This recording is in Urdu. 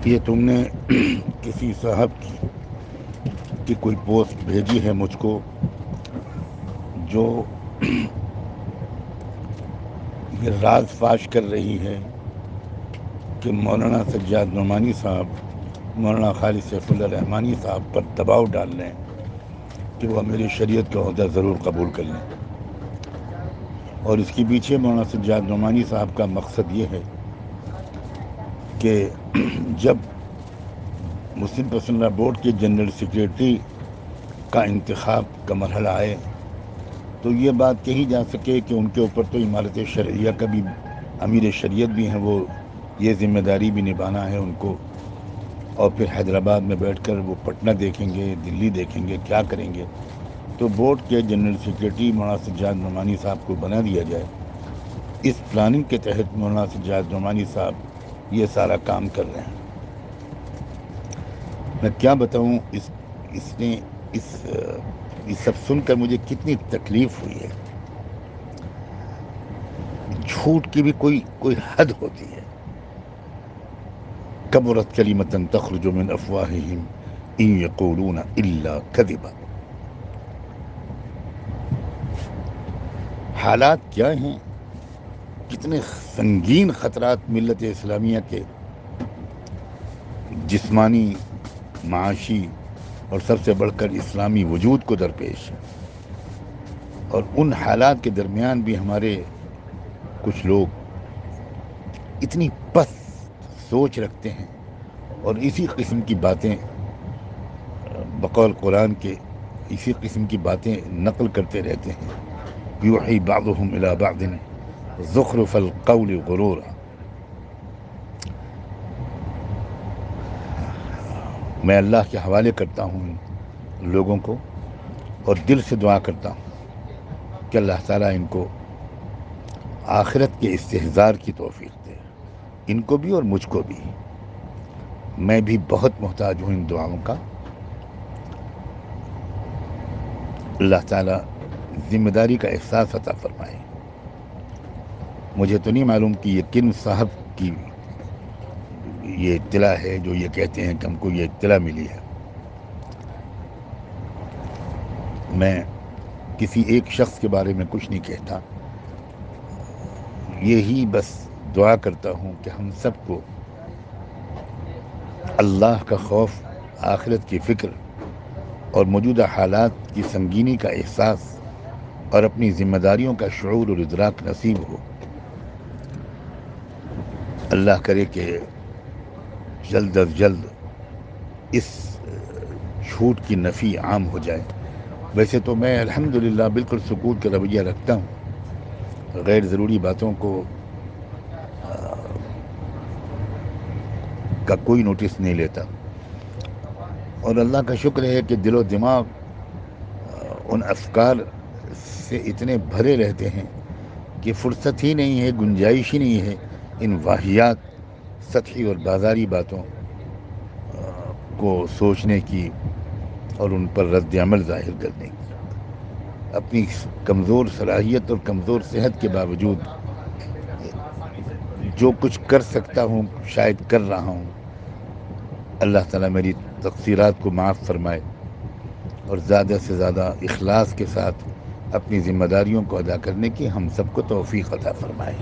یہ تم نے کسی صاحب کی کوئی پوسٹ بھیجی ہے مجھ کو، جو یہ راز فاش کر رہی ہے کہ مولانا سجاد نعمانی صاحب مولانا خالد سیف اللہ رحمانی صاحب پر دباؤ ڈال رہے ہیں کہ وہ میری شریعت کا عہدہ ضرور قبول کر لیں، اور اس کے پیچھے مولانا سجاد نعمانی صاحب کا مقصد یہ ہے کہ جب مسلم پسندہ بورڈ کے جنرل سیکریٹری کا انتخاب کا مرحلہ آئے تو یہ بات کہی جا سکے کہ ان کے اوپر تو امارت شرعیہ کا بھی امیر شریعت بھی ہیں، وہ یہ ذمہ داری بھی نبھانا ہے ان کو، اور پھر حیدرآباد میں بیٹھ کر وہ پٹنہ دیکھیں گے، دلی دیکھیں گے، کیا کریں گے، تو بورڈ کے جنرل سیکریٹری مولانا سجاد نعمانی صاحب کو بنا دیا جائے۔ اس پلاننگ کے تحت مولانا سجاد نعمانی صاحب یہ سارا کام کر رہے ہیں۔ میں کیا بتاؤں، اس سب سن کر مجھے کتنی تکلیف ہوئی ہے۔ جھوٹ کی بھی کوئی حد ہوتی ہے۔ کبرت کلمۃ تخرج من افواہہم ان یقولون الا کذبا۔ حالات کیا ہیں، کتنے سنگین خطرات ملت اسلامیہ کے جسمانی، معاشی اور سب سے بڑھ کر اسلامی وجود کو درپیش ہے، اور ان حالات کے درمیان بھی ہمارے کچھ لوگ اتنی پست سوچ رکھتے ہیں اور اسی قسم کی باتیں بقول قرآن کے اسی قسم کی باتیں نقل کرتے رہتے ہیں۔ یوحی بعضهم الی بعض زخرف القول غرورا۔ میں اللہ کے حوالے کرتا ہوں ان لوگوں کو، اور دل سے دعا کرتا ہوں کہ اللہ تعالیٰ ان کو آخرت کے استحضار کی توفیق دے، ان کو بھی اور مجھ کو بھی۔ میں بھی بہت محتاج ہوں ان دعاؤں کا۔ اللہ تعالیٰ ذمہ داری کا احساس عطا فرمائے۔ مجھے تو نہیں معلوم کہ یہ کن صاحب کی یہ اطلاع ہے جو یہ کہتے ہیں کہ ہم کو یہ اطلاع ملی ہے۔ میں کسی ایک شخص کے بارے میں کچھ نہیں کہتا، یہی بس دعا کرتا ہوں کہ ہم سب کو اللہ کا خوف، آخرت کی فکر اور موجودہ حالات کی سنگینی کا احساس اور اپنی ذمہ داریوں کا شعور اور ادراک نصیب ہو۔ اللہ کرے کہ جلد از جلد اس جھوٹ کی نفی عام ہو جائے۔ ویسے تو میں الحمدللہ بالکل سکوت کا رویہ رکھتا ہوں، غیر ضروری باتوں کا کوئی نوٹس نہیں لیتا، اور اللہ کا شکر ہے کہ دل و دماغ ان افکار سے اتنے بھرے رہتے ہیں کہ فرصت ہی نہیں ہے، گنجائش ہی نہیں ہے ان واہیات، سطحی اور بازاری باتوں کو سوچنے کی اور ان پر رد عمل ظاہر کرنے کی۔ اپنی کمزور صلاحیت اور کمزور صحت کے باوجود جو کچھ کر سکتا ہوں شاید کر رہا ہوں۔ اللہ تعالیٰ میری تقصیرات کو معاف فرمائے اور زیادہ سے زیادہ اخلاص کے ساتھ اپنی ذمہ داریوں کو ادا کرنے کی ہم سب کو توفیق عطا فرمائے۔